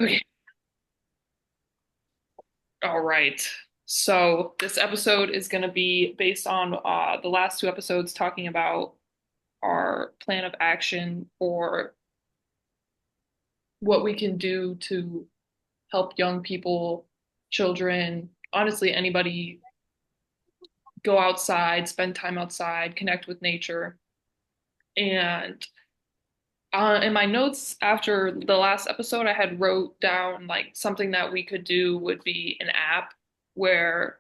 Okay. All right. So this episode is going to be based on the last two episodes talking about our plan of action for what we can do to help young people, children, honestly, anybody go outside, spend time outside, connect with nature. And in my notes after the last episode, I had wrote down like something that we could do would be an app where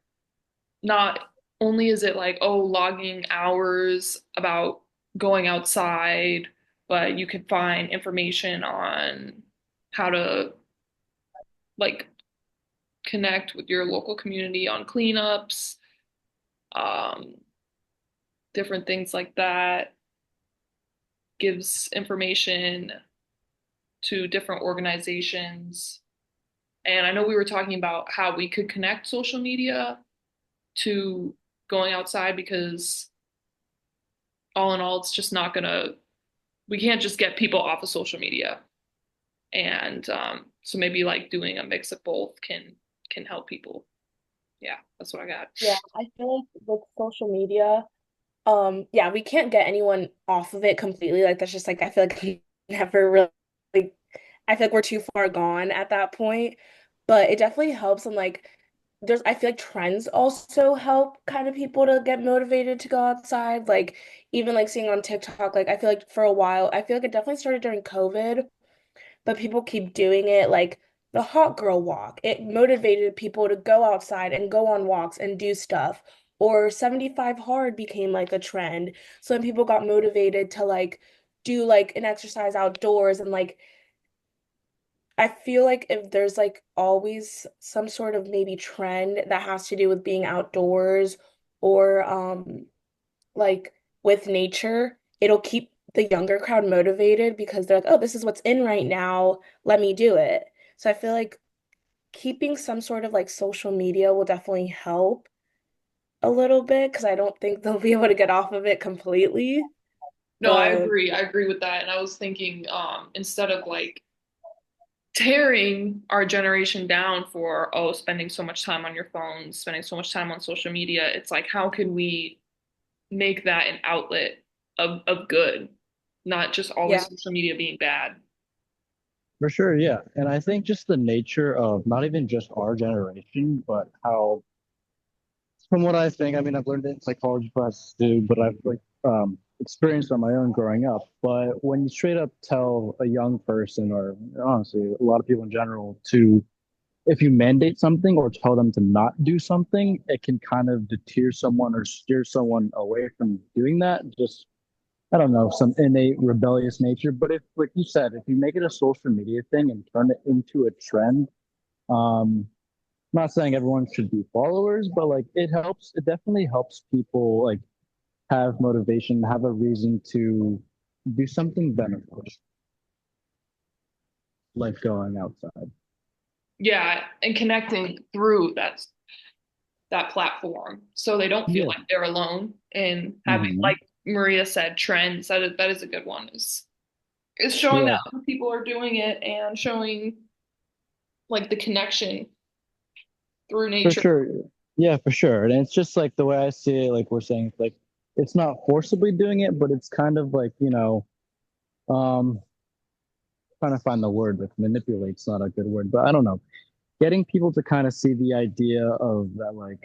not only is it like, oh, logging hours about going outside, but you could find information on how to like connect with your local community on cleanups, um, different things like that. Gives information to different organizations. And I know we were talking about how we could connect social media to going outside because all in all, it's just not gonna, we can't just get people off of social media. And so maybe like doing a mix of both can help people. Yeah, that's what I got. Yeah, I feel like with social media, yeah, we can't get anyone off of it completely. Like that's just like I feel like we never really I feel like we're too far gone at that point. But it definitely helps and like there's I feel like trends also help kind of people to get motivated to go outside. Like even like seeing on TikTok, like I feel like for a while, I feel like it definitely started during COVID, but people keep doing it like the hot girl walk. It motivated people to go outside and go on walks and do stuff. Or 75 hard became like a trend. So then people got motivated to like do like an exercise outdoors and like I feel like if there's like always some sort of maybe trend that has to do with being outdoors or like with nature, it'll keep the younger crowd motivated because they're like, oh, this is what's in right now. Let me do it. So I feel like keeping some sort of like social media will definitely help a little bit because I don't think they'll be able to get off of it completely. No, I But agree. I agree with that. And I was thinking, instead of like tearing our generation down for, oh, spending so much time on your phones, spending so much time on social media, it's like, how can we make that an outlet of good, not just always yeah, social media being bad? For sure, yeah. And I think just the nature of not even just our generation, but how, from what I think, I mean, I've learned it in psychology classes too, but I've like experienced on my own growing up. But when you straight up tell a young person, or honestly, a lot of people in general, to if you mandate something or tell them to not do something, it can kind of deter someone or steer someone away from doing that. Just I don't know, some innate rebellious nature. But if, like you said, if you make it a social media thing and turn it into a trend, I'm not saying everyone should be followers, but like it helps, it definitely helps people like have motivation, have a reason to do something beneficial, like going outside. Yeah, and connecting through that platform so they don't feel Yeah. like they're alone and having, Hmm. like Maria said, trends. That is a good one. Is showing that Yeah, other people are doing it and showing like the connection through for nature. sure. Yeah, for sure. And it's just like the way I see it, like we're saying, like it's not forcibly doing it, but it's kind of like, um, trying to find the word, like manipulate's not a good word, but I don't know. Getting people to kind of see the idea of that, like,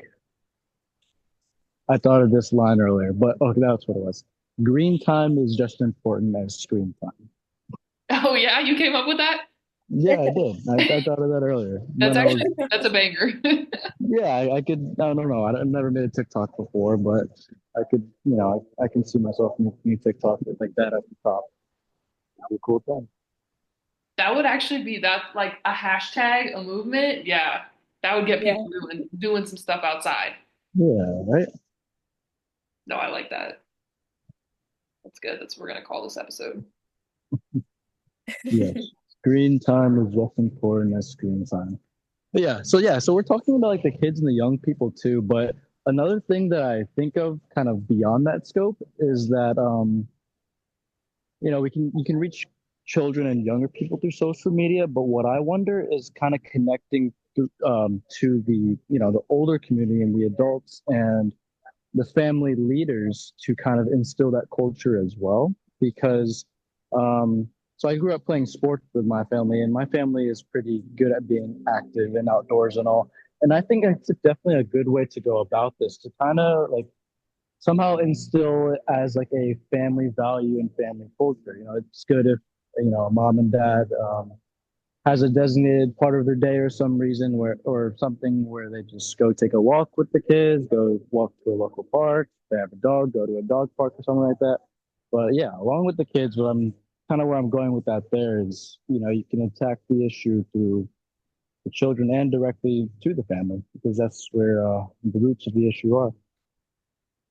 I thought of this line earlier, but oh, that's what it was. Green time is just important as screen time. Oh yeah, you came up with that? Yeah, I did. I thought of that earlier That's when I was, actually that's a banger. yeah, I could, I don't know. I've never made a TikTok before, but I could, I can see myself making a TikTok with like that at the top. That'd be a cool thing. That would actually be that like a hashtag, a movement. Yeah, that would get yeah, people doing some stuff outside. Yeah, right? No, I like that. That's good. That's what we're gonna call this episode. Yes. Screen time is just important as screen time. But yeah, so we're talking about like the kids and the young people too, but another thing that I think of kind of beyond that scope is that we can you can reach children and younger people through social media. But what I wonder is kind of connecting to the the older community and the adults and the family leaders to kind of instill that culture as well. Because um, so I grew up playing sports with my family, and my family is pretty good at being active and outdoors and all. And I think it's definitely a good way to go about this to kind of like somehow instill it as like a family value and family culture. It's good if mom and dad has a designated part of their day or some reason where or something where they just go take a walk with the kids, go walk to a local park. They have a dog, go to a dog park or something like that. But yeah, along with the kids, what I'm kind of where I'm going with that there is, you can attack the issue through the children and directly to the family because that's where the roots of the issue are.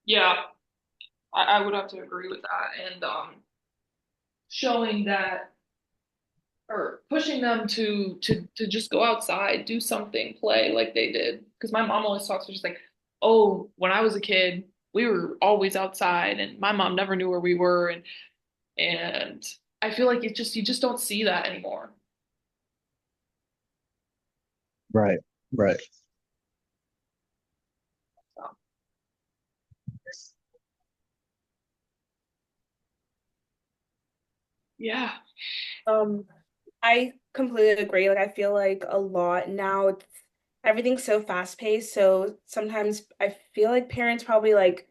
Yeah, I would have to agree with that. And showing that or pushing them to just go outside, do something, play like they did. Because my mom always talks, she's like, "Oh, when I was a kid, we were always outside, and my mom never knew where we were." And I feel like you just don't see that anymore. Right, right. So, yeah. Um, I completely agree. Like I feel like a lot now everything's so fast paced. So sometimes I feel like parents probably like,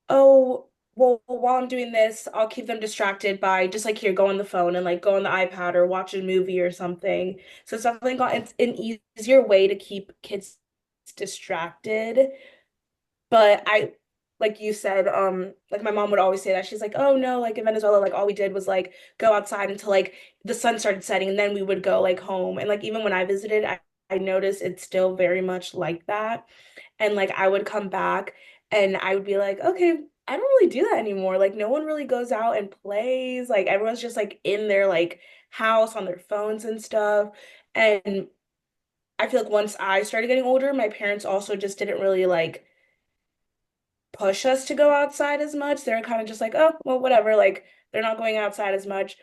oh, well, while I'm doing this, I'll keep them distracted by just like here, go on the phone and like go on the iPad or watch a movie or something. So it's definitely got it's an easier way to keep kids distracted. But I, like you said, like my mom would always say that she's like, oh no, like in Venezuela, like all we did was like go outside until like the sun started setting, and then we would go like home. And like even when I visited, I noticed it's still very much like that. And like I would come back and I would be like, okay, I don't really do that anymore. Like no one really goes out and plays. Like everyone's just like in their like house on their phones and stuff. And I feel like once I started getting older, my parents also just didn't really like push us to go outside as much. They're kind of just like, oh, well, whatever. Like they're not going outside as much,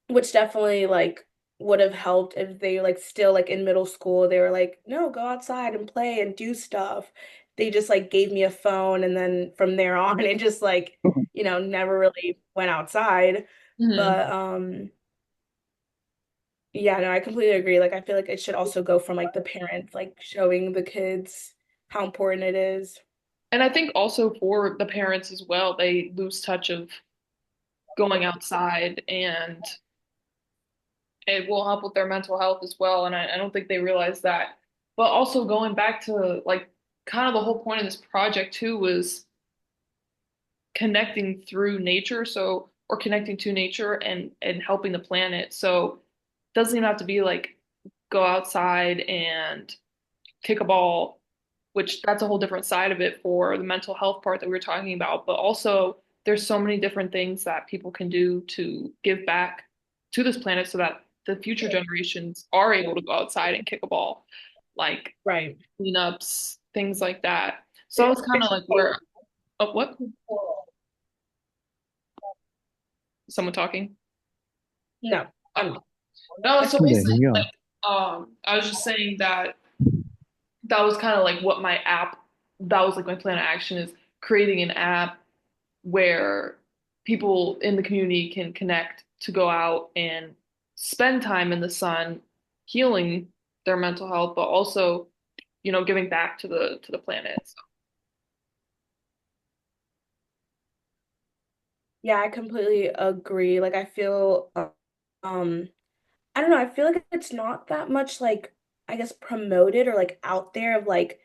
which definitely like would have helped if they like still like in middle school, they were like, no, go outside and play and do stuff. They just like gave me a phone and then from there on it just like, never really went outside. Mhm. But yeah, no, I completely agree. Like I feel like it should also go from like the parents like showing the kids how important it is. And I think also for the parents as well, they lose touch of going outside and it will help with their mental health as well. And I don't think they realize that. But also going back to like kind of the whole point of this project too was connecting through nature. So, or connecting to nature and helping the planet. So it doesn't even have to be like go outside and kick a ball, which that's a whole different side of it for the mental health part that we were talking about. But also, there's so many different things that people can do to give back to this planet so that the future generations are able to go outside and kick a ball, like Right. cleanups, things like that. So I was kind of like, where, oh, what? Someone talking? No, Oh. I'm No, so There basically, you like, go. I was just saying that that was kind of like what my app, that was like my plan of action is creating an app where people in the community can connect to go out and spend time in the sun, healing their mental health, but also, giving back to the planet. So, Yeah, I completely agree. Like I feel um I don't know, I feel like it's not that much like I guess promoted or like out there of like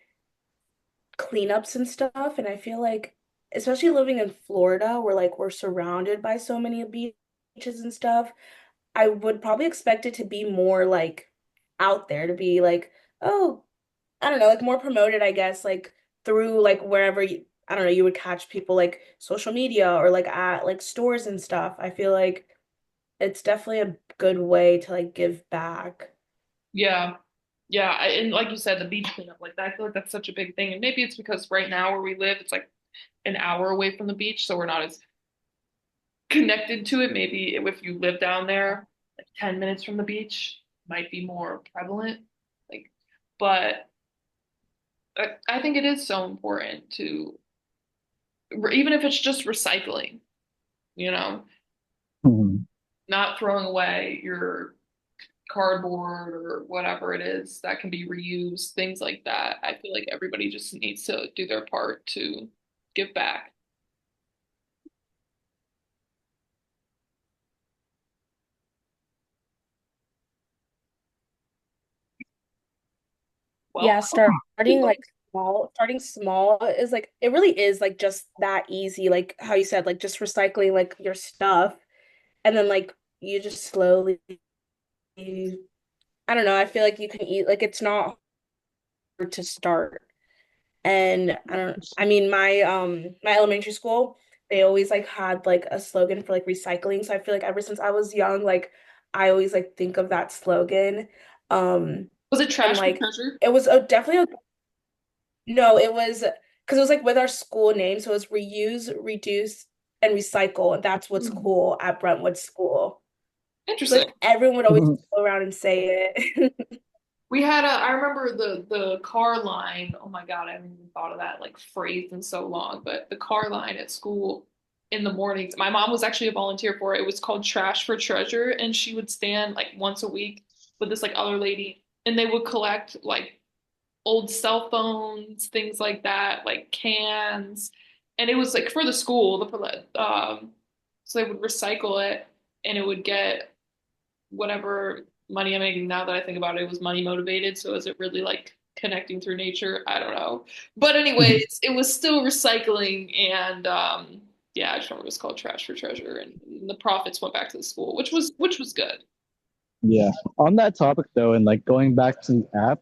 cleanups and stuff. And I feel like especially living in Florida where like we're surrounded by so many beaches and stuff, I would probably expect it to be more like out there to be like, oh, I don't know, like more promoted, I guess, like through like wherever I don't know, you would catch people like social media or like at like stores and stuff. I feel like it's definitely a good way to like give back. yeah. Yeah, and like you said, the beach cleanup, like that, I feel like that's such a big thing. And maybe it's because right now where we live, it's like an hour away from the beach, so we're not as connected to it. Maybe if you live down there, like 10 minutes from the beach, might be more prevalent. Like, but I think it is so important to, even if it's just recycling, you know, Mhm. not throwing away your cardboard or whatever it is that can be reused, things like that. I feel like everybody just needs to do their part to give back. Well, Yeah, starting small is like it really is like just that easy. Like how you said, like just recycling like your stuff and then like you just slowly I don't know, I feel like you can eat like it's not hard to start. And I mean my elementary school, they always like had like a slogan for like recycling. So I feel like ever since I was young, like I always like think of that slogan. Um was it and trash for like treasure? it was definitely no, it was because it was like with our school name, so it was reuse, reduce, and recycle, and that's what's Hmm. cool at Brentwood School. So Interesting. like everyone would always go around and say it. We had I remember the car line. Oh my God, I haven't even thought of that like phrase in so long. But the car line at school in the mornings, my mom was actually a volunteer for it. It was called Trash for Treasure, and she would stand like once a week with this like other lady, and they would collect like old cell phones, things like that, like cans, and it was like for the school, so they would recycle it, and it would get whatever money I'm making. Now that I think about it, it was money motivated. So is it really like connecting through nature? I don't know. But anyways, it was still recycling and yeah, I just remember it was called Trash for Treasure and the profits went back to the school, which was good. Yeah. On that topic though, and like going back to the app,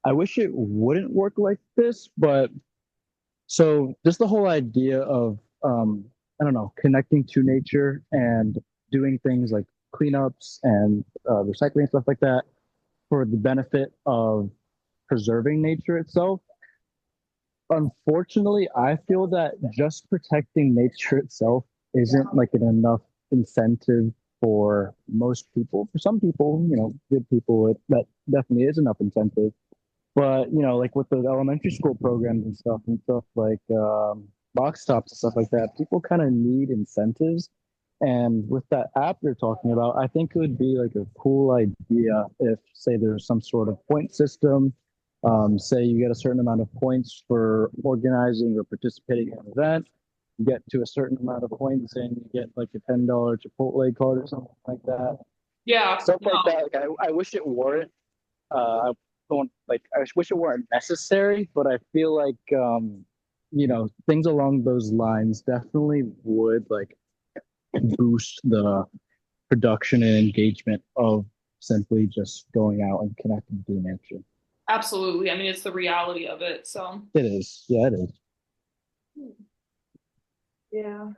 I wish it wouldn't work like this, but so just the whole idea of I don't know, connecting to nature and doing things like cleanups and recycling stuff like that for the benefit of preserving nature itself. Unfortunately, I feel that just protecting nature itself isn't like an enough incentive for most people. For some people, good people, that definitely is enough incentive. But like with the elementary school programs and stuff like box tops and stuff like that, people kind of need incentives. And with that app you're talking about, I think it would be like a cool idea if, say, there's some sort of point system. Say you get a certain amount of points for organizing or participating in an event. You get to a certain amount of points and you get like a $10 Chipotle card or something like that. Yeah, Stuff like no, that. Like I wish it weren't I don't like. I wish it weren't necessary, but I feel like things along those lines definitely would like boost the production and engagement of simply just going out and connecting to nature. absolutely. I mean, it's the reality of it. So, It is, yeah, it is. Yeah.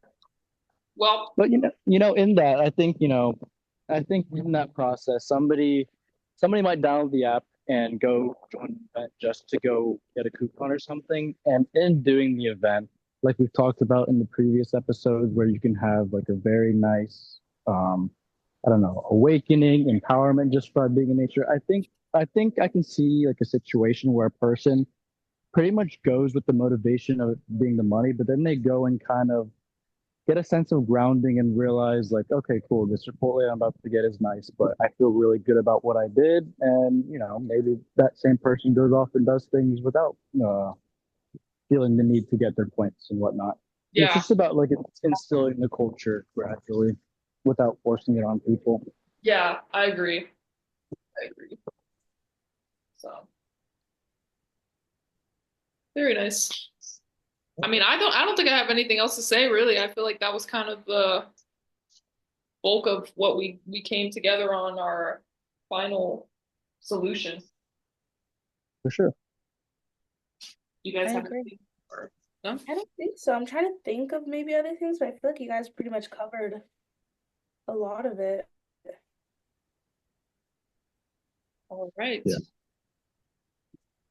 well, But in that, I think in that process, somebody might download the app and go join an event just to go get a coupon or something. And in doing the event, like we've talked about in the previous episodes, where you can have like a very nice, I don't know, awakening, empowerment just by being in nature. I think I can see like a situation where a person pretty much goes with the motivation of it being the money, but then they go and kind of get a sense of grounding and realize like, okay, cool, this Chipotle I'm about to get is nice, but I feel really good about what I did. And, maybe that same person goes off and does things without feeling the need to get their points and whatnot. It's yeah, just about like instilling the culture gradually without forcing it on people. yeah, I agree. I agree. So, very nice. I mean, I don't think I have anything else to say really. I feel like that was kind of the bulk of what we came together on our final solution. For sure. You guys I have agree. anything or no? I don't think so. I'm trying to think of maybe other things, but I feel like you guys pretty much covered a lot of it. All right. Yeah.